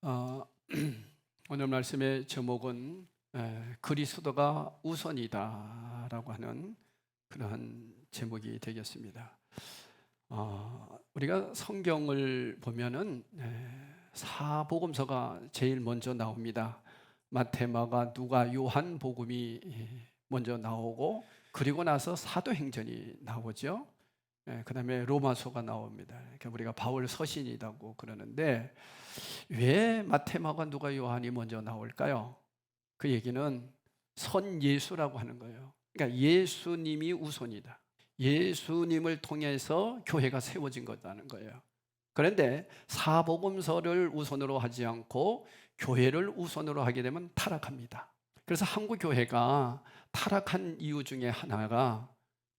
어, 오늘 말씀의 제목은 그리스도가 우선이다라고 하는 그러한 제목이 되겠습니다. 우리가 성경을 보면은 사복음서가 제일 먼저 나옵니다. 마태, 마가, 누가, 요한 복음이 먼저 나오고, 그리고 나서 사도행전이 나오죠. 그다음에 로마서가 나옵니다. 그러니까 우리가 바울 서신이라고 그러는데, 왜 마태, 마가, 누가, 요한이 먼저 나올까요? 그 얘기는 선 예수라고 하는 거예요. 그러니까 예수님이 우선이다. 예수님을 통해서 교회가 세워진 거라는 거예요. 그런데 사복음서를 우선으로 하지 않고 교회를 우선으로 하게 되면 타락합니다. 그래서 한국 교회가 타락한 이유 중에 하나가,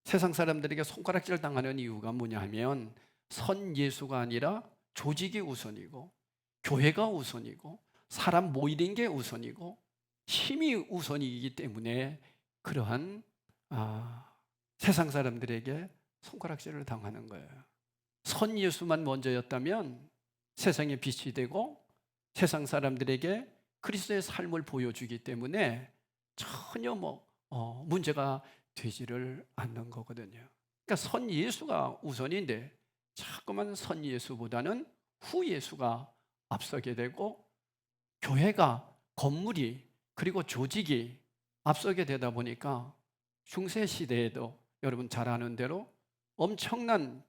세상 사람들에게 손가락질 당하는 이유가 뭐냐 하면, 선 예수가 아니라 조직이 우선이고, 교회가 우선이고, 사람 모이는 게 우선이고, 힘이 우선이기 때문에 그러한 세상 사람들에게 손가락질을 당하는 거예요. 선 예수만 먼저였다면 세상에 빛이 되고 세상 사람들에게 그리스도의 삶을 보여주기 때문에 전혀 문제가 되지를 않는 거거든요. 그러니까 선 예수가 우선인데 자꾸만 선 예수보다는 후 예수가 앞서게 되고, 교회가, 건물이, 그리고 조직이 앞서게 되다 보니까 중세 시대에도 여러분 잘 아는 대로 엄청난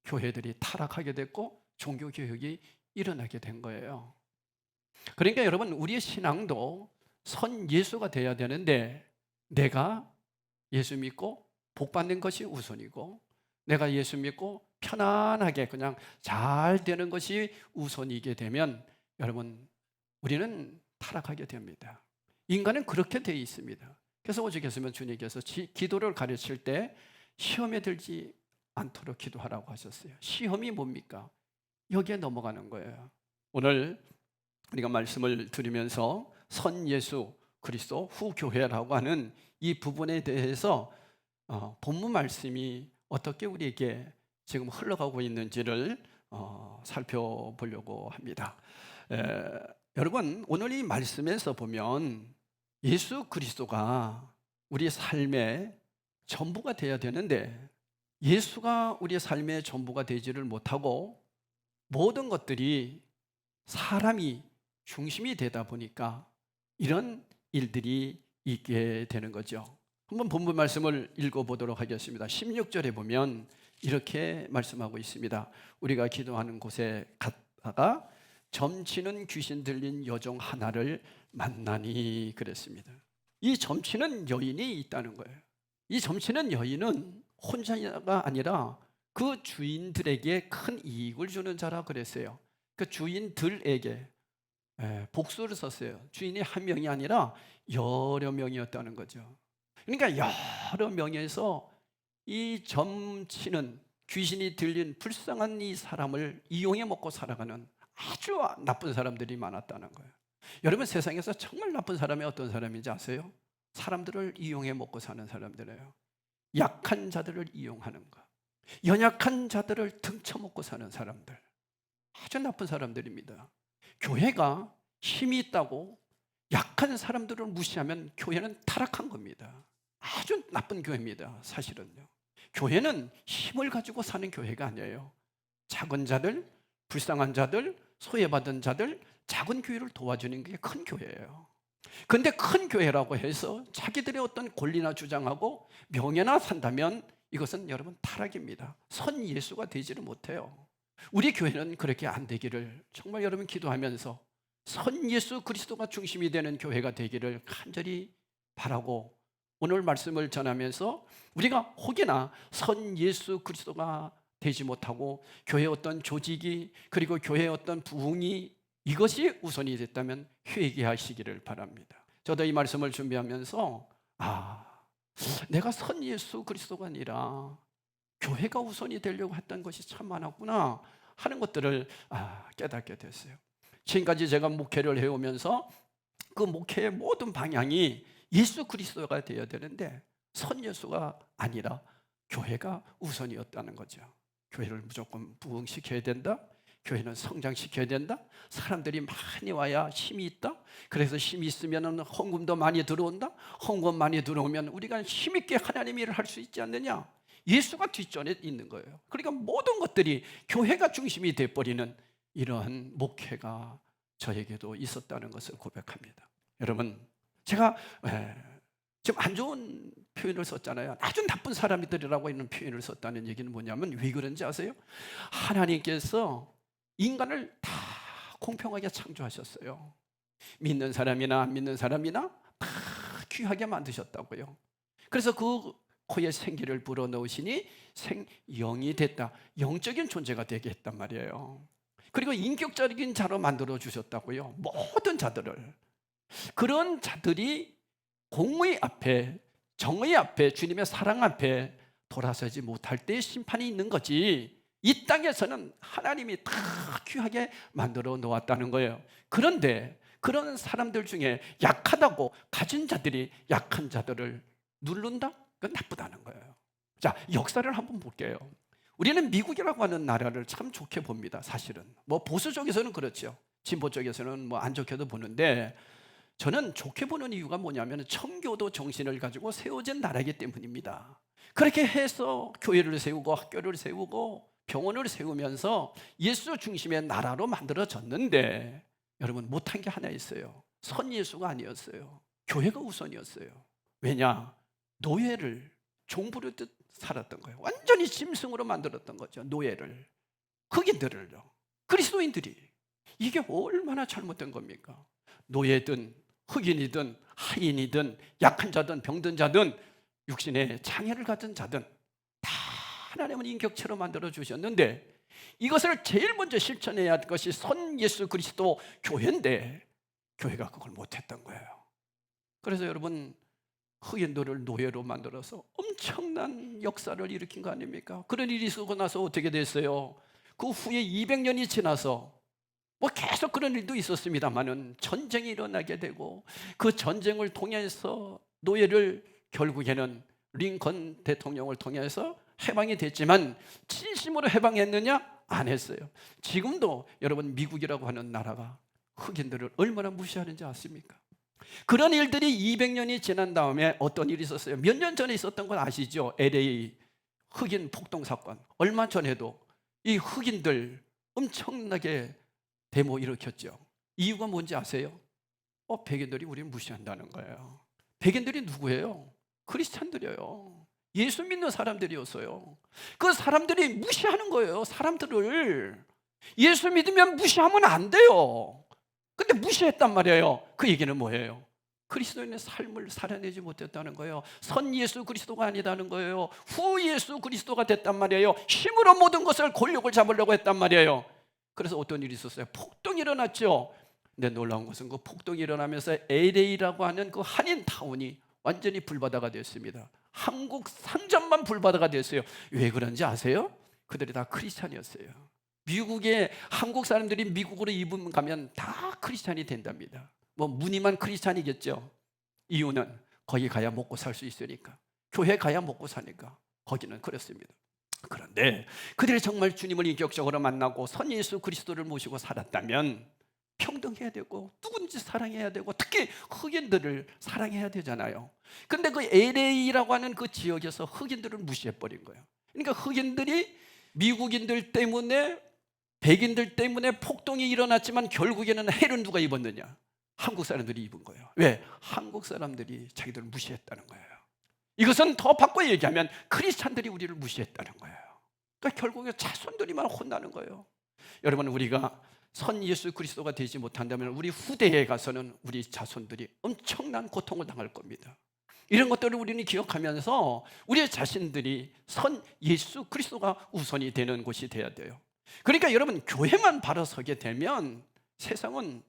교회들이 타락하게 됐고 종교개혁이 일어나게 된 거예요. 그러니까 여러분, 우리의 신앙도 선 예수가 돼야 되는데, 내가 예수 믿고 복 받는 것이 우선이고, 내가 예수 믿고 편안하게 그냥 잘 되는 것이 우선이게 되면 여러분, 우리는 타락하게 됩니다. 인간은 그렇게 되어 있습니다. 그래서 오죽했으면 주님께서 기도를 가르칠 때 시험에 들지 않도록 기도하라고 하셨어요. 시험이 뭡니까? 여기에 넘어가는 거예요. 오늘 우리가 말씀을 들으면서 선 예수 그리스도 후 교회라고 하는 이 부분에 대해서 본문 말씀이 어떻게 우리에게 지금 흘러가고 있는지를 살펴보려고 합니다. 여러분, 오늘 이 말씀에서 보면 예수 그리스도가 우리 삶의 전부가 되어야 되는데, 예수가 우리 삶의 전부가 되지를 못하고 모든 것들이 사람이 중심이 되다 보니까 이런 일들이 있게 되는 거죠. 한번 본문 말씀을 읽어보도록 하겠습니다. 16절에 보면 이렇게 말씀하고 있습니다. 우리가 기도하는 곳에 갔다가 점치는 귀신 들린 여종 하나를 만나니 그랬습니다. 이 점치는 여인이 있다는 거예요. 이 점치는 여인은 혼자가 아니라 그 주인들에게 큰 이익을 주는 자라 그랬어요. 그 주인들에게 복수를 썼어요. 주인이 한 명이 아니라 여러 명이었다는 거죠. 그러니까 여러 명에서 이 점치는, 귀신이 들린 불쌍한 이 사람을 이용해 먹고 살아가는 아주 나쁜 사람들이 많았다는 거예요. 여러분, 세상에서 정말 나쁜 사람이 어떤 사람인지 아세요? 사람들을 이용해 먹고 사는 사람들이에요. 약한 자들을 이용하는 것, 연약한 자들을 등쳐먹고 사는 사람들, 아주 나쁜 사람들입니다. 교회가 힘이 있다고 약한 사람들을 무시하면 교회는 타락한 겁니다. 아주 나쁜 교회입니다, 사실은요. 교회는 힘을 가지고 사는 교회가 아니에요. 작은 자들, 불쌍한 자들, 소외받은 자들, 작은 교회를 도와주는 게 큰 교회예요. 그런데 큰 교회라고 해서 자기들의 어떤 권리나 주장하고 명예나 산다면 이것은 여러분 타락입니다. 선 예수가 되지를 못해요. 우리 교회는 그렇게 안 되기를 정말 여러분 기도하면서 선 예수 그리스도가 중심이 되는 교회가 되기를 간절히 바라고, 오늘 말씀을 전하면서 우리가 혹여나 선 예수 그리스도가 되지 못하고 교회의 어떤 조직이, 그리고 교회의 어떤 부흥이 이것이 우선이 됐다면 회개하시기를 바랍니다. 저도 이 말씀을 준비하면서 내가 선 예수 그리스도가 아니라 교회가 우선이 되려고 했던 것이 참 많았구나 하는 것들을 깨닫게 됐어요. 지금까지 제가 목회를 해오면서 그 목회의 모든 방향이 예수 그리스도가 되어야 되는데 선 예수가 아니라 교회가 우선이었다는 거죠. 교회를 무조건 부흥시켜야 된다, 교회는 성장시켜야 된다. 사람들이 많이 와야 힘이 있다. 그래서 힘이 있으면 헌금도 많이 들어온다. 헌금 많이 들어오면 우리가 힘있게 하나님 일을 할 수 있지 않느냐. 예수가 뒷전에 있는 거예요. 그러니까 모든 것들이 교회가 중심이 돼버리는 이러한 목회가 저에게도 있었다는 것을 고백합니다. 여러분, 제가 지금 안 좋은 표현을 썼잖아요. 아주 나쁜 사람들이라고 있는 표현을 썼다는 얘기는 뭐냐면 왜 그런지 아세요? 하나님께서 인간을 다 공평하게 창조하셨어요. 믿는 사람이나 안 믿는 사람이나 다 귀하게 만드셨다고요. 그래서 그 코에 생기를 불어넣으시니 영이 됐다. 영적인 존재가 되게 했단 말이에요. 그리고 인격적인 자로 만들어 주셨다고요. 모든 자들을. 그런 자들이 공의 앞에, 정의 앞에, 주님의 사랑 앞에 돌아서지 못할 때 심판이 있는 거지. 이 땅에서는 하나님이 다 귀하게 만들어 놓았다는 거예요. 그런데 그런 사람들 중에 약하다고 가진 자들이 약한 자들을 누른다? 그건 나쁘다는 거예요. 자, 역사를 한번 볼게요. 우리는 미국이라고 하는 나라를 참 좋게 봅니다. 사실은 뭐 보수 쪽에서는 그렇죠. 진보 쪽에서는 뭐 안 좋게도 보는데, 저는 좋게 보는 이유가 뭐냐면 청교도 정신을 가지고 세워진 나라이기 때문입니다. 그렇게 해서 교회를 세우고 학교를 세우고 병원을 세우면서 예수 중심의 나라로 만들어졌는데, 여러분 못한 게 하나 있어요. 선 예수가 아니었어요. 교회가 우선이었어요. 왜냐? 노예를 종부르듯 살았던 거예요. 완전히 짐승으로 만들었던 거죠. 노예를, 흑인들을요, 그리스도인들이. 이게 얼마나 잘못된 겁니까? 노예든 흑인이든 하인이든 약한 자든 병든 자든 육신의 장애를 가진 자든 다 하나님은 인격체로 만들어 주셨는데, 이것을 제일 먼저 실천해야 할 것이 선 예수 그리스도 교회인데 교회가 그걸 못했던 거예요. 그래서 여러분, 흑인들을 노예로 만들어서 엄청난 역사를 일으킨 거 아닙니까? 그런 일이 있고 나서 어떻게 됐어요? 그 후에 200년이 지나서 뭐 계속 그런 일도 있었습니다만은 전쟁이 일어나게 되고, 그 전쟁을 통해서 노예를 결국에는 링컨 대통령을 통해서 해방이 됐지만 진심으로 해방했느냐? 안 했어요. 지금도 여러분 미국이라고 하는 나라가 흑인들을 얼마나 무시하는지 아십니까? 그런 일들이 200년이 지난 다음에 어떤 일이 있었어요. 몇 년 전에 있었던 건 아시죠? LA 흑인 폭동 사건. 얼마 전에도 이 흑인들 엄청나게 데모 일으켰죠. 이유가 뭔지 아세요? 백인들이 우리를 무시한다는 거예요. 백인들이 누구예요? 크리스찬들이에요. 예수 믿는 사람들이었어요. 그 사람들이 무시하는 거예요. 사람들을. 예수 믿으면 무시하면 안 돼요. 근데 무시했단 말이에요. 그 얘기는 뭐예요? 그리스도인의 삶을 살아내지 못했다는 거예요. 선 예수 그리스도가 아니다는 거예요. 후 예수 그리스도가 됐단 말이에요. 힘으로 모든 것을 권력을 잡으려고 했단 말이에요. 그래서 어떤 일이 있었어요? 폭동이 일어났죠. 근데 놀라운 것은 그 폭동이 일어나면서 LA라고 하는 그 한인타운이 완전히 불바다가 됐습니다. 한국 상점만 불바다가 됐어요. 왜 그런지 아세요? 그들이 다 크리스찬이었어요. 미국에 한국 사람들이 미국으로 이민 가면 다 크리스찬이 된답니다. 뭐 무늬만 크리스찬이겠죠. 이유는 거기 가야 먹고 살 수 있으니까, 교회 가야 먹고 사니까 거기는 그렇습니다. 그런데 그들이 정말 주님을 인격적으로 만나고 선 예수 그리스도를 모시고 살았다면 평등해야 되고 누군지 사랑해야 되고 특히 흑인들을 사랑해야 되잖아요. 근데 그 LA라고 하는 그 지역에서 흑인들을 무시해버린 거예요. 그러니까 흑인들이 미국인들 때문에, 백인들 때문에 폭동이 일어났지만 결국에는 해를 누가 입었느냐? 한국 사람들이 입은 거예요. 왜? 한국 사람들이 자기들을 무시했다는 거예요. 이것은 더 바꿔 얘기하면 크리스찬들이 우리를 무시했다는 거예요. 그러니까 결국에 자손들이만 혼나는 거예요. 여러분, 우리가 선 예수 그리스도가 되지 못한다면 우리 후대에 가서는 우리 자손들이 엄청난 고통을 당할 겁니다. 이런 것들을 우리는 기억하면서 우리 자신들이 선 예수 그리스도가 우선이 되는 곳이 돼야 돼요. 그러니까 여러분, 교회만 바로 서게 되면 세상은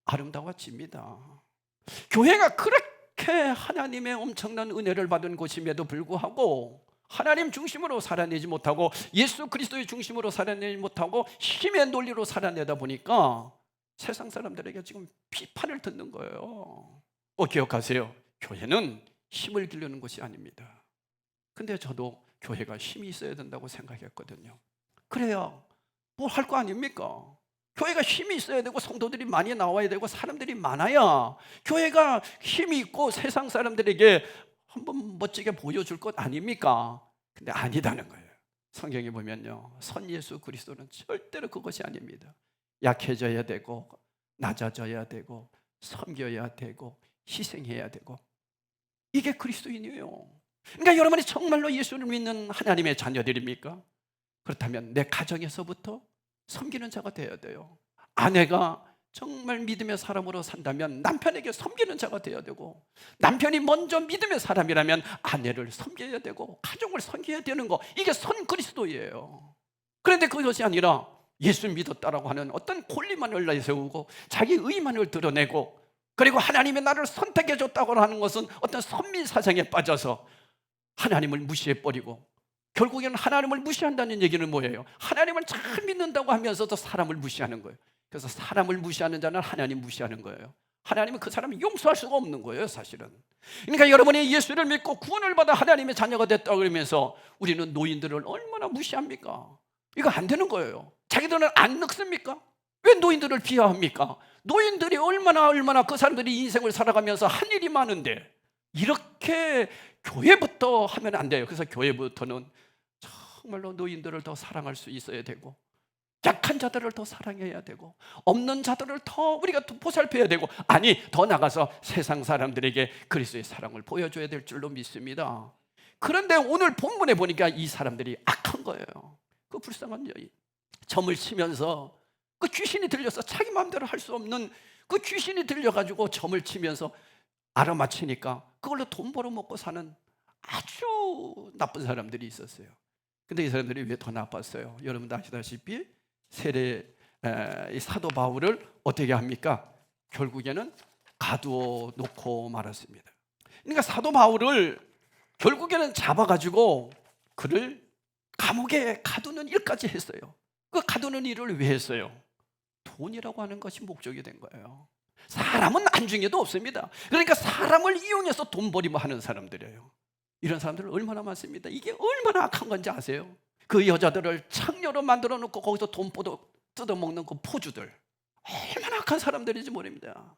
아름다워집니다. 교회가 그렇게 하나님의 엄청난 은혜를 받은 곳임에도 불구하고 하나님 중심으로 살아내지 못하고 예수 그리스도의 중심으로 살아내지 못하고 힘의 논리로 살아내다 보니까 세상 사람들에게 지금 비판을 듣는 거예요. 기억하세요. 교회는 힘을 기르는 것이 아닙니다. 근데 저도 교회가 힘이 있어야 된다고 생각했거든요. 그래요. 뭐 할 거 아닙니까? 교회가 힘이 있어야 되고 성도들이 많이 나와야 되고 사람들이 많아야 교회가 힘이 있고 세상 사람들에게 한번 멋지게 보여줄 것 아닙니까? 근데 아니다는 거예요. 성경에 보면요, 선 예수 그리스도는 절대로 그것이 아닙니다. 약해져야 되고 낮아져야 되고 섬겨야 되고 희생해야 되고, 이게 그리스도인이에요. 그러니까 여러분이 정말로 예수를 믿는 하나님의 자녀들입니까? 그렇다면 내 가정에서부터 섬기는 자가 되어야 돼요. 아내가 정말 믿음의 사람으로 산다면 남편에게 섬기는 자가 되어야 되고, 남편이 먼저 믿음의 사람이라면 아내를 섬겨야 되고 가정을 섬겨야 되는 거, 이게 선 그리스도예요. 그런데 그것이 아니라 예수 믿었다라고 하는 어떤 권리만을 내세우고 자기 의만을 드러내고, 그리고 하나님의 나를 선택해 줬다고 하는 것은 어떤 선민 사상에 빠져서 하나님을 무시해버리고, 결국에는 하나님을 무시한다는 얘기는 뭐예요? 하나님을 잘 믿는다고 하면서도 사람을 무시하는 거예요. 그래서 사람을 무시하는 자는 하나님 무시하는 거예요. 하나님은 그 사람을 용서할 수가 없는 거예요, 사실은. 그러니까 여러분이 예수를 믿고 구원을 받아 하나님의 자녀가 됐다고 그러면서 우리는 노인들을 얼마나 무시합니까? 이거 안 되는 거예요. 자기들은 안 늙습니까? 왜 노인들을 비하합니까? 노인들이 얼마나 그 사람들이 인생을 살아가면서 한 일이 많은데, 이렇게 교회부터 하면 안 돼요. 그래서 교회부터는 정말로 노인들을 더 사랑할 수 있어야 되고, 약한 자들을 더 사랑해야 되고, 없는 자들을 더 우리가 더 보살펴야 되고, 아니 더 나가서 세상 사람들에게 그리스도의 사랑을 보여줘야 될 줄로 믿습니다. 그런데 오늘 본문에 보니까 이 사람들이 악한 거예요. 그 불쌍한 여인, 점을 치면서 그 귀신이 들려서 자기 마음대로 할 수 없는 그 귀신이 들려가지고 점을 치면서 알아맞히니까 그걸로 돈 벌어먹고 사는 아주 나쁜 사람들이 있었어요. 근데 이 사람들이 왜 더 나빴어요? 여러분도 아시다시피 이 사도 바울을 어떻게 합니까? 결국에는 가두어 놓고 말았습니다. 그러니까 사도 바울을 결국에는 잡아가지고 그를 감옥에 가두는 일까지 했어요. 그 가두는 일을 왜 했어요? 돈이라고 하는 것이 목적이 된 거예요. 사람은 안중에도 없습니다. 그러니까 사람을 이용해서 돈벌이만 하는 사람들이에요. 이런 사람들 얼마나 많습니다. 이게 얼마나 악한 건지 아세요? 그 여자들을 창녀로 만들어 놓고 거기서 돈 뜯어먹는 그 포주들, 얼마나 악한 사람들인지 모릅니다.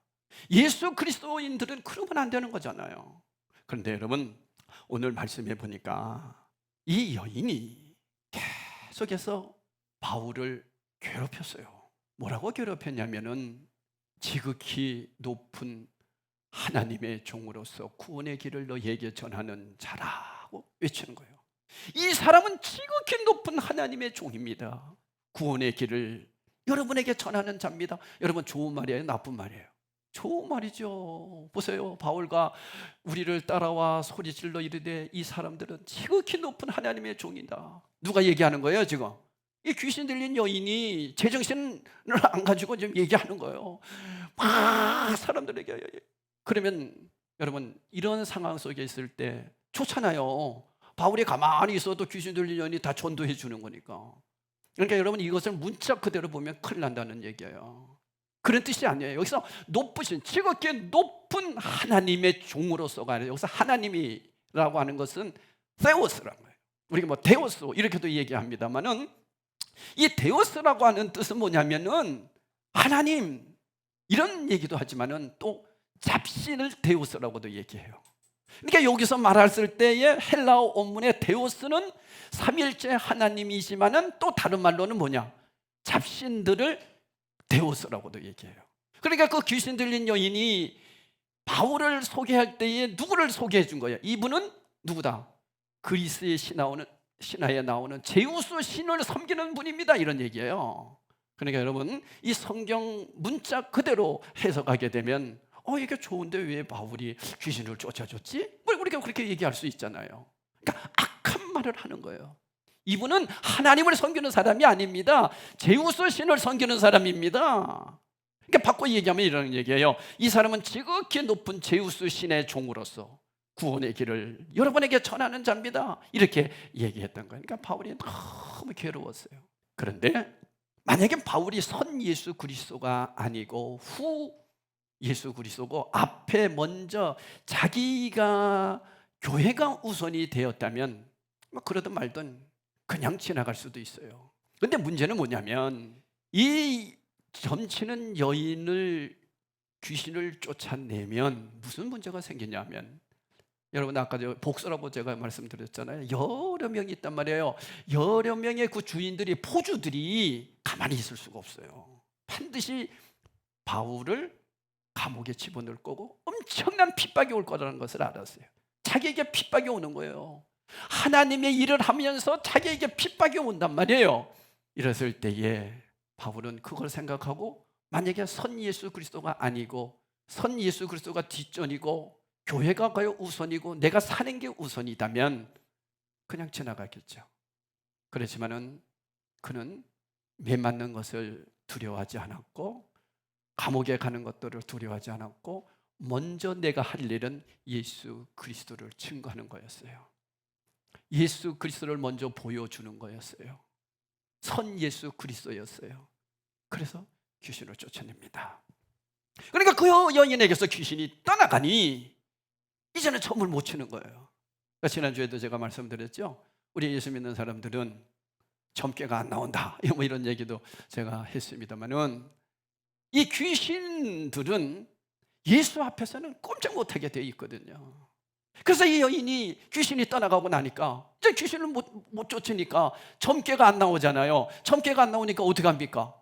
예수 그리스도인들은 그러면 안 되는 거잖아요. 그런데 여러분, 오늘 말씀해 보니까 이 여인이 계속해서 바울을 괴롭혔어요. 뭐라고 괴롭혔냐면은 지극히 높은 하나님의 종으로서 구원의 길을 너에게 전하는 자라고 외치는 거예요. 이 사람은 지극히 높은 하나님의 종입니다. 구원의 길을 여러분에게 전하는 자입니다. 여러분, 좋은 말이에요, 나쁜 말이에요? 좋은 말이죠. 보세요, 바울과 우리를 따라와 소리질러 이르되 이 사람들은 지극히 높은 하나님의 종이다. 누가 얘기하는 거예요 지금? 이 귀신 들린 여인이 제정신을 안 가지고 지금 얘기하는 거예요. 막 사람들에게. 그러면 여러분, 이런 상황 속에 있을 때 좋잖아요. 바울이 가만히 있어도 귀신 들린 여인이 다 전도해 주는 거니까. 그러니까 여러분, 이것을 문자 그대로 보면 큰일 난다는 얘기예요. 그런 뜻이 아니에요. 여기서 높으신, 지극히 높은 하나님의 종으로서가 아니라, 여기서 하나님이라고 하는 것은 데오스라는 거예요. 우리가 뭐 데오스 이렇게도 얘기합니다만은, 이 데오스라고 하는 뜻은 뭐냐면은 하나님, 이런 얘기도 하지만은 또 잡신을 데오스라고도 얘기해요. 그러니까 여기서 말했을 때의 헬라어 원문의 데오스는 삼일째 하나님이지만은 또 다른 말로는 뭐냐? 잡신들을 데오스라고도 얘기해요. 그러니까 그 귀신 들린 여인이 바울을 소개할 때에 누구를 소개해 준 거예요? 이분은 누구다? 그리스의 신화에 나오는 제우스 신을 섬기는 분입니다, 이런 얘기예요. 그러니까 여러분, 이 성경 문자 그대로 해석하게 되면 이게 좋은데 왜 바울이 귀신을 쫓아줬지? 우리가 그렇게 얘기할 수 있잖아요. 그러니까 악한 말을 하는 거예요. 이분은 하나님을 섬기는 사람이 아닙니다. 제우스 신을 섬기는 사람입니다. 그러니까 바꿔 얘기하면 이런 얘기예요. 이 사람은 지극히 높은 제우스 신의 종으로서 구원의 길을 여러분에게 전하는 자입니다. 이렇게 얘기했던 거예요. 그러니까 바울이 너무 괴로웠어요. 그런데 만약에 바울이 선 예수 그리스도가 아니고 후 예수 그리스도고 앞에 먼저 자기가 교회가 우선이 되었다면 그러든 말든 그냥 지나갈 수도 있어요. 근데 문제는 뭐냐면 이 점치는 여인을 귀신을 쫓아내면 무슨 문제가 생기냐면, 여러분 아까 복수라고 제가 말씀드렸잖아요. 여러 명이 있단 말이에요. 여러 명의 그 주인들이, 포주들이 가만히 있을 수가 없어요. 반드시 바울을 감옥에 집어넣을 거고 엄청난 핍박이 올 거라는 것을 알았어요. 자기에게 핍박이 오는 거예요. 하나님의 일을 하면서 자기에게 핍박이 온단 말이에요. 이랬을 때에 바울은 그걸 생각하고, 만약에 선 예수 그리스도가 아니고 선 예수 그리스도가 뒷전이고 교회가 가요 우선이고 내가 사는 게 우선이다면 그냥 지나가겠죠. 그렇지만은 그는 매 맞는 것을 두려워하지 않았고 감옥에 가는 것들을 두려워하지 않았고, 먼저 내가 할 일은 예수 그리스도를 증거하는 거였어요. 예수 그리스도를 먼저 보여주는 거였어요. 선 예수 그리스도였어요. 그래서 귀신을 쫓아냅니다. 그러니까 그 여인에게서 귀신이 떠나가니 이제는 춤을 못 추는 거예요. 그러니까 지난주에도 제가 말씀드렸죠. 우리 예수 믿는 사람들은 점괘가 안 나온다, 뭐 이런 얘기도 제가 했습니다만은, 이 귀신들은 예수 앞에서는 꼼짝 못하게 되어 있거든요. 그래서 이 여인이 귀신이 떠나가고 나니까 이제 귀신을 못 쫓으니까 점괘가 안 나오잖아요. 점괘가 안 나오니까 어떻게 합니까?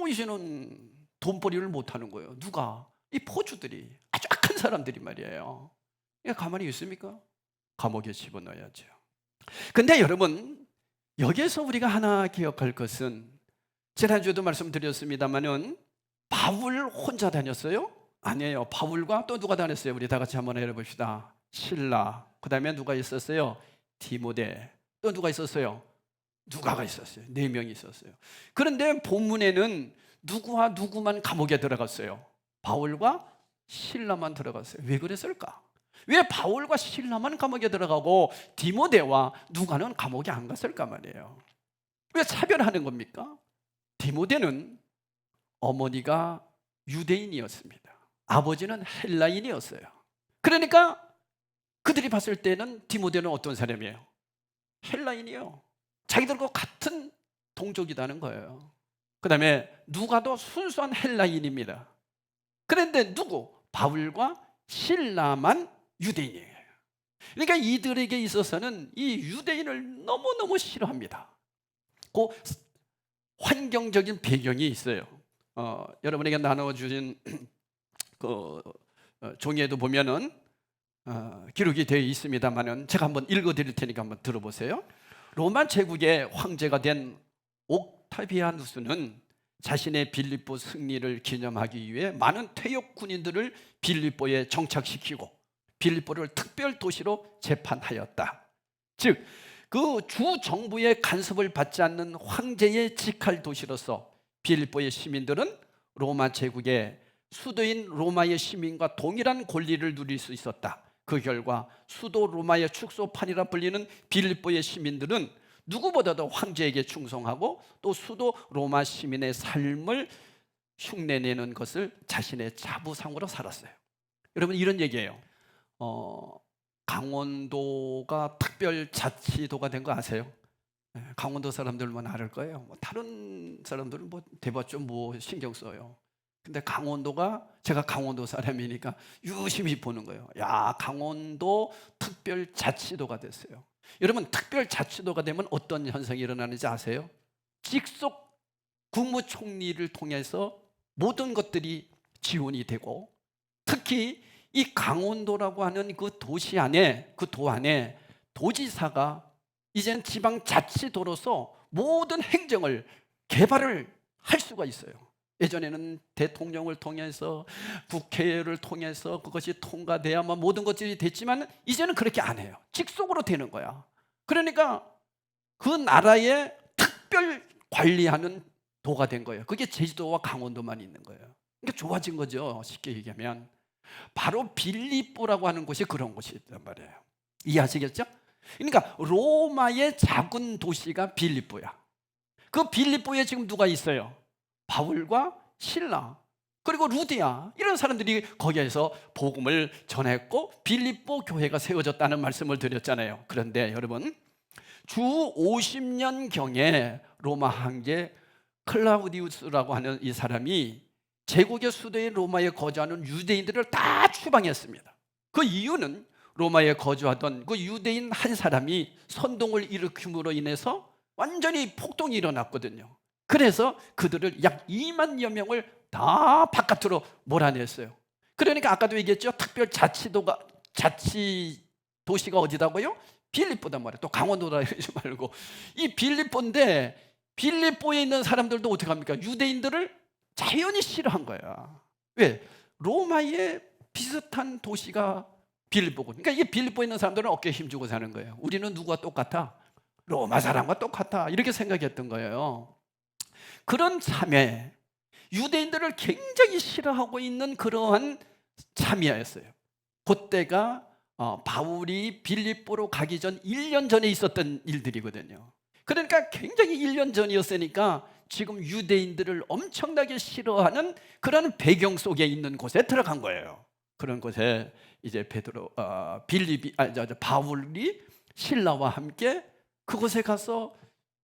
이제는 돈벌이를 못하는 거예요. 누가? 이 포주들이, 아주 악한 사람들이 말이에요. 가만히 있습니까? 감옥에 집어넣어야죠. 근데 여러분, 여기에서 우리가 하나 기억할 것은, 지난주에도 말씀드렸습니다마는 바울 혼자 다녔어요? 아니에요. 바울과 또 누가 다녔어요? 우리 다 같이 한번 해봅시다. 실라, 그 다음에 누가 있었어요? 디모데, 또 누가 있었어요? 누가가 있었어요. 4명이 있었어요. 그런데 본문에는 누구와 누구만 감옥에 들어갔어요? 바울과 실라만 들어갔어요. 왜 그랬을까? 왜 바울과 실라만 감옥에 들어가고 디모데와 누가는 감옥에 안 갔을까 말이에요. 왜 차별하는 겁니까? 디모데는 어머니가 유대인이었습니다. 아버지는 헬라인이었어요. 그러니까 그들이 봤을 때는 디모데는 어떤 사람이에요? 헬라인이요. 자기들과 같은 동족이라는 거예요. 그 다음에 누가도 순수한 헬라인입니다. 그런데 누구? 바울과 실라만 유대인이에요. 그러니까 이들에게 있어서는 이 유대인을 너무너무 싫어합니다. 그 환경적인 배경이 있어요. 여러분에게 나눠주신 그 종이에도 보면은 기록이 되어 있습니다만은, 제가 한번 읽어드릴 테니까 한번 들어보세요. 로마 제국의 황제가 된 옥타비아누스는 자신의 빌립보 승리를 기념하기 위해 많은 퇴역 군인들을 빌립보에 정착시키고 빌립보를 특별 도시로 재판하였다. 즉, 그 주 정부의 간섭을 받지 않는 황제의 직할 도시로서 빌립보의 시민들은 로마 제국의 수도인 로마의 시민과 동일한 권리를 누릴 수 있었다. 그 결과 수도 로마의 축소판이라 불리는 빌립보의 시민들은 누구보다도 황제에게 충성하고 또 수도 로마 시민의 삶을 흉내내는 것을 자신의 자부상으로 살았어요. 여러분, 이런 얘기예요. 강원도가 특별자치도가 된 거 아세요? 강원도 사람들만 알을 거예요. 뭐 다른 사람들은 뭐 대봤죠, 뭐 신경 써요. 근데 강원도가, 제가 강원도 사람이니까 유심히 보는 거예요. 야, 강원도 특별자치도가 됐어요. 여러분, 특별자치도가 되면 어떤 현상이 일어나는지 아세요? 직속 국무총리를 통해서 모든 것들이 지원이 되고, 특히 이 강원도라고 하는 그 도시 안에, 그 도 안에 도지사가 이제는 지방자치도로서 모든 행정을 개발을 할 수가 있어요. 예전에는 대통령을 통해서, 국회를 통해서 그것이 통과돼야만 모든 것들이 됐지만 이제는 그렇게 안 해요. 직속으로 되는 거야. 그러니까 그 나라의 특별 관리하는 도가 된 거예요. 그게 제주도와 강원도만 있는 거예요. 그러니까 좋아진 거죠, 쉽게 얘기하면. 바로 빌립보라고 하는 곳이 그런 곳이란 말이에요. 이해하시겠죠? 그러니까 로마의 작은 도시가 빌립보야. 그 빌립보에 지금 누가 있어요? 바울과 실라, 그리고 루디아, 이런 사람들이 거기에서 복음을 전했고 빌립보 교회가 세워졌다는 말씀을 드렸잖아요. 그런데 여러분, 주 50년경에 로마 황제 클라우디우스라고 하는 이 사람이 제국의 수도인 로마에 거주하는 유대인들을 다 추방했습니다. 그 이유는 로마에 거주하던 그 유대인 한 사람이 선동을 일으킴으로 인해서 완전히 폭동이 일어났거든요. 그래서 그들을 약 2만여 명을 다 바깥으로 몰아냈어요. 그러니까 아까도 얘기했죠. 자치도시가 어디다고요? 빌립보단 말이에요. 또 강원도라 이러지 말고 이 빌립보인데, 빌립보에 있는 사람들도 어떻게 합니까? 유대인들을 자연히 싫어한 거야. 왜? 로마의 비슷한 도시가 빌립보고, 그러니까 이 빌립보에 있는 사람들은 어깨에 힘주고 사는 거예요. 우리는 누구와 똑같아? 로마 사람과 똑같아, 이렇게 생각했던 거예요. 그런 참에 유대인들을 굉장히 싫어하고 있는 그러한 참이었어요. 그때가 바울이 빌립보로 가기 전 1년 전에 있었던 일들이거든요. 그러니까 굉장히 1년 전이었으니까 지금 유대인들을 엄청나게 싫어하는 그런 배경 속에 있는 곳에 들어간 거예요. 그런 곳에 이제 바울이 신라와 함께 그곳에 가서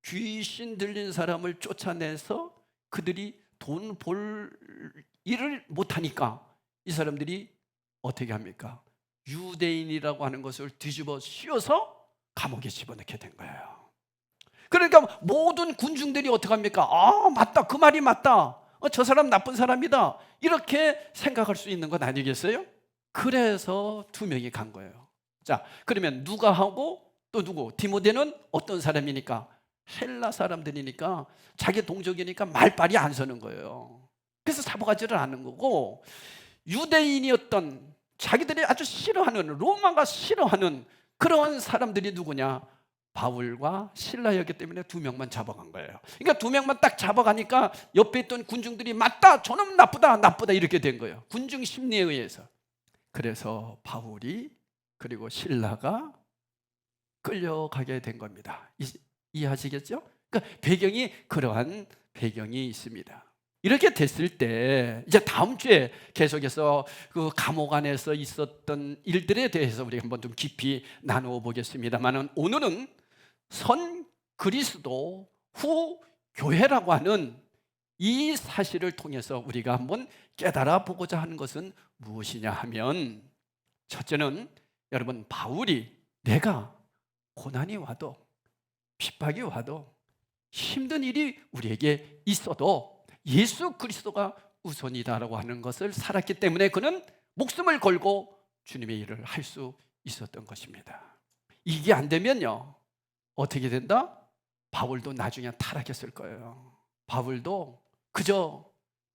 귀신 들린 사람을 쫓아내서 그들이 돈 벌 일을 못하니까 이 사람들이 어떻게 합니까? 유대인이라고 하는 것을 뒤집어 씌워서 감옥에 집어넣게 된 거예요. 그러니까 모든 군중들이 어떻게 합니까? 맞다, 그 말이 맞다, 저 사람 나쁜 사람이다, 이렇게 생각할 수 있는 것 아니겠어요? 그래서 2명이 간 거예요. 자, 그러면 누가 하고 또 누구? 디모데는 어떤 사람이니까? 헬라 사람들이니까, 자기 동족이니까 말빨이 안 서는 거예요. 그래서 사복하지를 않는 거고, 유대인이었던 자기들이 아주 싫어하는, 로마가 싫어하는 그런 사람들이 누구냐? 바울과 실라였기 때문에 2명만 잡아간 거예요. 그러니까 2명만 딱 잡아가니까 옆에 있던 군중들이 맞다, 저놈 나쁘다, 나쁘다, 이렇게 된 거예요. 군중 심리에 의해서. 그래서 바울이 그리고 실라가 끌려가게 된 겁니다. 이해하시겠죠? 그러니까 배경이, 그러한 배경이 있습니다. 이렇게 됐을 때 이제 다음 주에 계속해서 그 감옥 안에서 있었던 일들에 대해서 우리 한번 좀 깊이 나누어 보겠습니다만, 오늘은 선 그리스도 후 교회라고 하는 이 사실을 통해서 우리가 한번 깨달아 보고자 하는 것은 무엇이냐 하면, 첫째는 여러분, 바울이 내가 고난이 와도 핍박이 와도 힘든 일이 우리에게 있어도 예수 그리스도가 우선이다라고 하는 것을 살았기 때문에 그는 목숨을 걸고 주님의 일을 할 수 있었던 것입니다. 이게 안 되면요, 어떻게 된다? 바울도 나중에 타락했을 거예요. 바울도 그저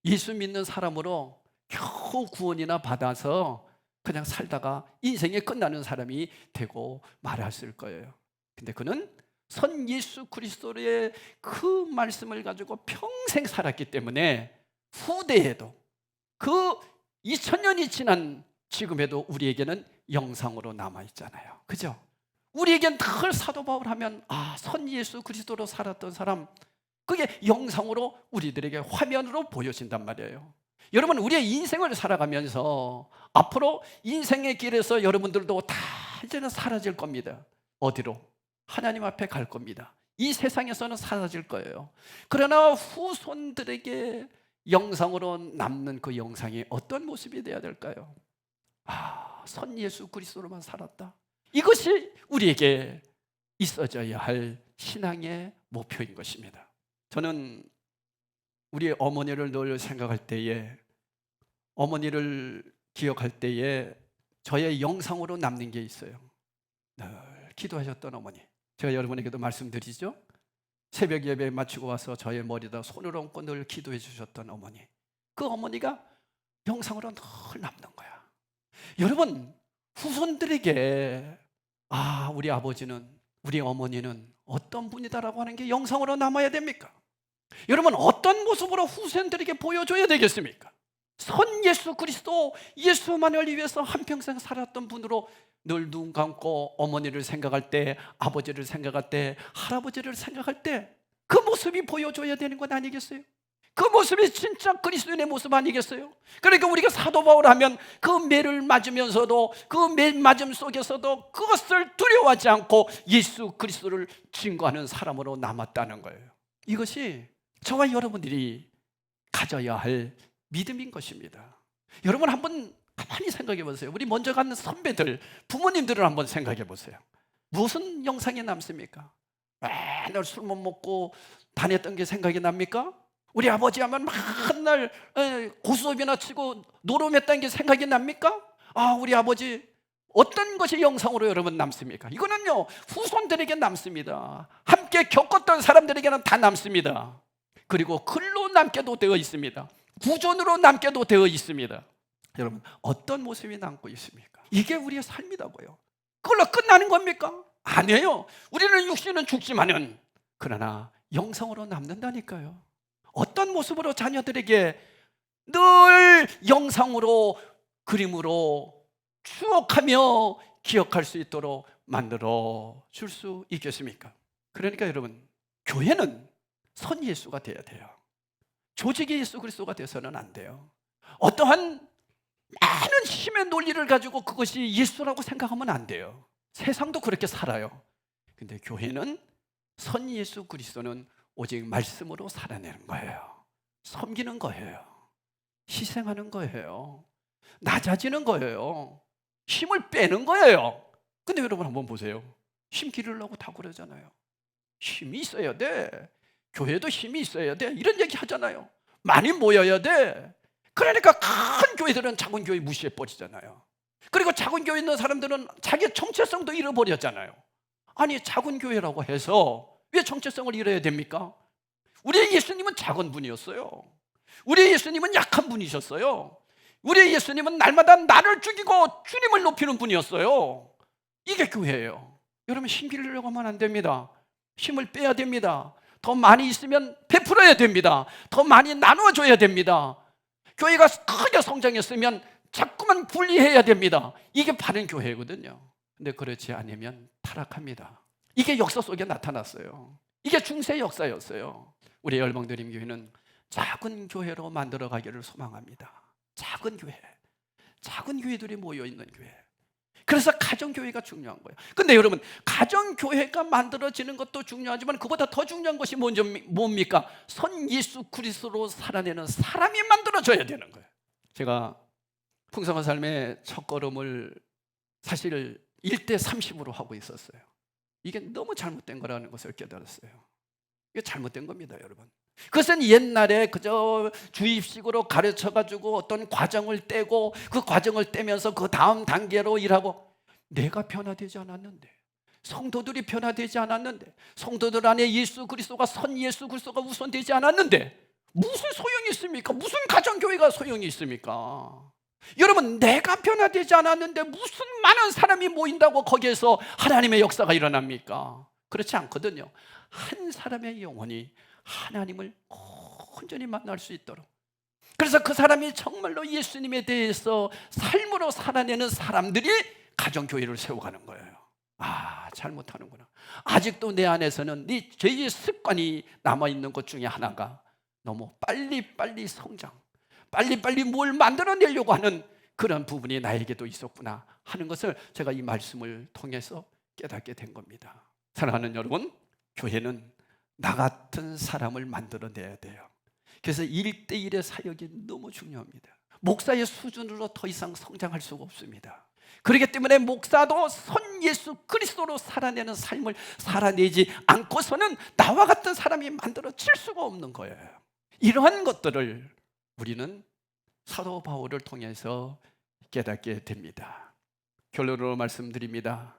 예수 믿는 사람으로 겨우 구원이나 받아서 그냥 살다가 인생이 끝나는 사람이 되고 말았을 거예요. 근데 그는 선 예수 그리스도의 그 말씀을 가지고 평생 살았기 때문에 후대에도, 그 2000년이 지난 지금에도 우리에게는 영상으로 남아있잖아요. 그죠? 우리에겐 늘 사도 바울 하면 선 예수 그리스도로 살았던 사람, 그게 영상으로 우리들에게 화면으로 보여진단 말이에요. 여러분, 우리의 인생을 살아가면서 앞으로 인생의 길에서 여러분들도 다 이제는 사라질 겁니다. 어디로? 하나님 앞에 갈 겁니다. 이 세상에서는 사라질 거예요. 그러나 후손들에게 영상으로 남는 그 영상이 어떤 모습이 되어야 될까요? 선 예수 그리스도로만 살았다, 이것이 우리에게 있어져야 할 신앙의 목표인 것입니다. 저는 우리 어머니를 늘 생각할 때에, 어머니를 기억할 때에 저의 영상으로 남는 게 있어요. 늘 기도하셨던 어머니. 제가 여러분에게도 말씀드리죠. 새벽 예배 마치고 와서 저의 머리에다 손을 얹고 늘 기도해 주셨던 어머니. 그 어머니가 영상으로 늘 남는 거야. 여러분, 후손들에게 우리 아버지는, 우리 어머니는 어떤 분이다라고 하는 게 영상으로 남아야 됩니까? 여러분, 어떤 모습으로 후손들에게 보여줘야 되겠습니까? 선 예수 그리스도, 예수만을 위해서 한평생 살았던 분으로 늘 눈 감고 어머니를 생각할 때, 아버지를 생각할 때, 할아버지를 생각할 때 그 모습이 보여줘야 되는 것 아니겠어요? 그 모습이 진짜 그리스도인의 모습 아니겠어요? 그러니까 우리가 사도 바울 하면 그 매를 맞으면서도, 그 매 맞음 속에서도 그것을 두려워하지 않고 예수 그리스도를 증거하는 사람으로 남았다는 거예요. 이것이 저와 여러분들이 가져야 할 믿음인 것입니다. 여러분 한번 가만히 생각해 보세요. 우리 먼저 가는 선배들, 부모님들을 한번 생각해 보세요. 무슨 영상이 남습니까? 맨날 술 못 먹고 다녔던 게 생각이 납니까? 우리 아버지 하면 맨날 고스톱이나 치고 노름했다는 게 생각이 납니까? 우리 아버지 어떤 것이 영상으로 여러분 남습니까? 이거는요 후손들에게 남습니다. 함께 겪었던 사람들에게는 다 남습니다. 그리고 글로 남게도 되어 있습니다. 구전으로 남게도 되어 있습니다. 여러분 어떤 모습이 남고 있습니까? 이게 우리의 삶이라고요. 그걸로 끝나는 겁니까? 아니에요. 우리는 육신은 죽지만은 그러나 영성으로 남는다니까요. 어떤 모습으로 자녀들에게 늘 영상으로, 그림으로 추억하며 기억할 수 있도록 만들어 줄 수 있겠습니까? 그러니까 여러분 교회는 선 예수가 되어야 돼요. 조직이 예수 그리스도가 돼서는 안 돼요. 어떠한 많은 힘의 논리를 가지고 그것이 예수라고 생각하면 안 돼요. 세상도 그렇게 살아요. 근데 교회는 선 예수 그리스도는 오직 말씀으로 살아내는 거예요. 섬기는 거예요. 희생하는 거예요. 낮아지는 거예요. 힘을 빼는 거예요. 근데 여러분 한번 보세요. 힘 기르려고 다 그러잖아요. 힘이 있어야 돼. 교회도 힘이 있어야 돼. 이런 얘기 하잖아요. 많이 모여야 돼. 그러니까 큰 교회들은 작은 교회 무시해 버리잖아요. 그리고 작은 교회 있는 사람들은 자기 정체성도 잃어버렸잖아요. 아니 작은 교회라고 해서 왜 정체성을 잃어야 됩니까? 우리 예수님은 작은 분이었어요. 우리 예수님은 약한 분이셨어요. 우리 예수님은 날마다 나를 죽이고 주님을 높이는 분이었어요. 이게 교회예요. 여러분 힘 기르려고 하면 안 됩니다. 힘을 빼야 됩니다. 더 많이 있으면 베풀어야 됩니다. 더 많이 나눠줘야 됩니다. 교회가 크게 성장했으면 자꾸만 분리해야 됩니다. 이게 바른 교회거든요. 근데 그렇지 않으면 타락합니다. 이게 역사 속에 나타났어요. 이게 중세 역사였어요. 우리 열방드림 교회는 작은 교회로 만들어 가기를 소망합니다. 작은 교회, 작은 교회들이 모여있는 교회. 그래서 가정교회가 중요한 거예요. 근데 여러분 가정교회가 만들어지는 것도 중요하지만 그보다 더 중요한 것이 뭡니까? 선 예수 그리스도로 살아내는 사람이 만들어져야 되는 거예요. 제가 풍성한 삶의 첫걸음을 사실 1대 30으로 하고 있었어요. 이게 너무 잘못된 거라는 것을 깨달았어요. 이게 잘못된 겁니다, 여러분. 그것은 옛날에 그저 주입식으로 가르쳐가지고 어떤 과정을 떼고 그 과정을 떼면서 그 다음 단계로 일하고 내가 변화되지 않았는데, 성도들이 변화되지 않았는데, 성도들 안에 예수 그리스도가 선 예수 그리스도가 우선되지 않았는데 무슨 소용이 있습니까? 무슨 가정교회가 소용이 있습니까? 여러분 내가 변화되지 않았는데 무슨 많은 사람이 모인다고 거기에서 하나님의 역사가 일어납니까? 그렇지 않거든요. 한 사람의 영혼이 하나님을 온전히 만날 수 있도록, 그래서 그 사람이 정말로 예수님에 대해서 삶으로 살아내는 사람들이 가정교회를 세워가는 거예요. 잘못하는구나. 아직도 내 안에서는 네 죄의 습관이 남아있는 것 중에 하나가 너무 빨리빨리 성장, 빨리빨리 뭘 만들어내려고 하는 그런 부분이 나에게도 있었구나 하는 것을 제가 이 말씀을 통해서 깨닫게 된 겁니다. 사랑하는 여러분, 교회는 나 같은 사람을 만들어내야 돼요. 그래서 1대1의 사역이 너무 중요합니다. 목사의 수준으로 더 이상 성장할 수가 없습니다. 그렇기 때문에 목사도 선 예수 그리스도로 살아내는 삶을 살아내지 않고서는 나와 같은 사람이 만들어질 수가 없는 거예요. 이러한 것들을 우리는 사도 바울을 통해서 깨닫게 됩니다. 결론으로 말씀드립니다.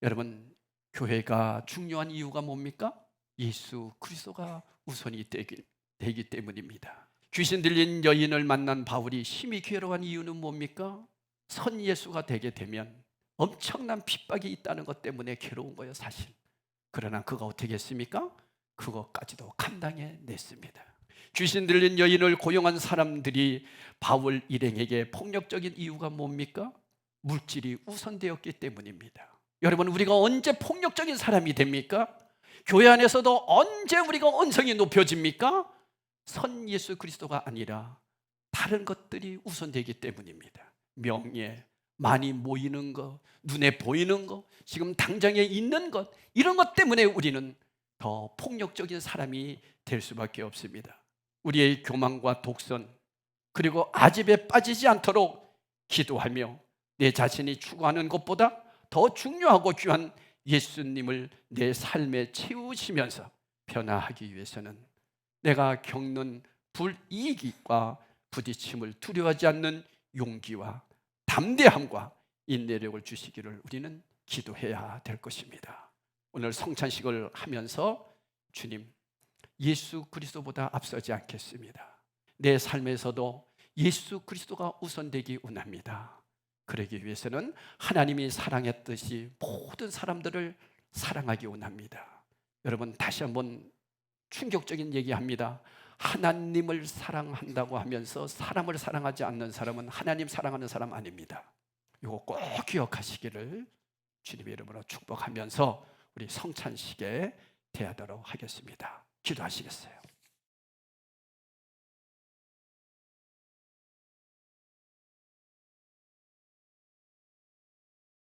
여러분, 교회가 중요한 이유가 뭡니까? 예수 그리스도가 우선이 되기 때문입니다. 귀신 들린 여인을 만난 바울이 심히 괴로워한 이유는 뭡니까? 선 예수가 되게 되면 엄청난 핍박이 있다는 것 때문에 괴로운 거예요, 사실. 그러나 그가 어떻게 했습니까? 그것까지도 감당해냈습니다. 귀신 들린 여인을 고용한 사람들이 바울 일행에게 폭력적인 이유가 뭡니까? 물질이 우선되었기 때문입니다. 여러분, 우리가 언제 폭력적인 사람이 됩니까? 교회 안에서도 언제 우리가 언성이 높여집니까? 선 예수 그리스도가 아니라 다른 것들이 우선되기 때문입니다. 명예, 많이 모이는 것, 눈에 보이는 것, 지금 당장에 있는 것, 이런 것 때문에 우리는 더 폭력적인 사람이 될 수밖에 없습니다. 우리의 교만과 독선, 그리고 아집에 빠지지 않도록 기도하며 내 자신이 추구하는 것보다 더 중요하고 귀한 예수님을 내 삶에 채우시면서 변화하기 위해서는 내가 겪는 불이익과 부딪힘을 두려워하지 않는 용기와 담대함과 인내력을 주시기를 우리는 기도해야 될 것입니다. 오늘 성찬식을 하면서 주님, 예수 그리스도보다 앞서지 않겠습니다. 내 삶에서도 예수 그리스도가 우선되기 원합니다. 그러기 위해서는 하나님이 사랑했듯이 모든 사람들을 사랑하기 원합니다. 여러분, 다시 한번 충격적인 얘기합니다. 하나님을 사랑한다고 하면서 사람을 사랑하지 않는 사람은 하나님 사랑하는 사람 아닙니다. 이거 꼭 기억하시기를 주님의 이름으로 축복하면서 우리 성찬식에 대하도록 하겠습니다. 기도하시겠어요?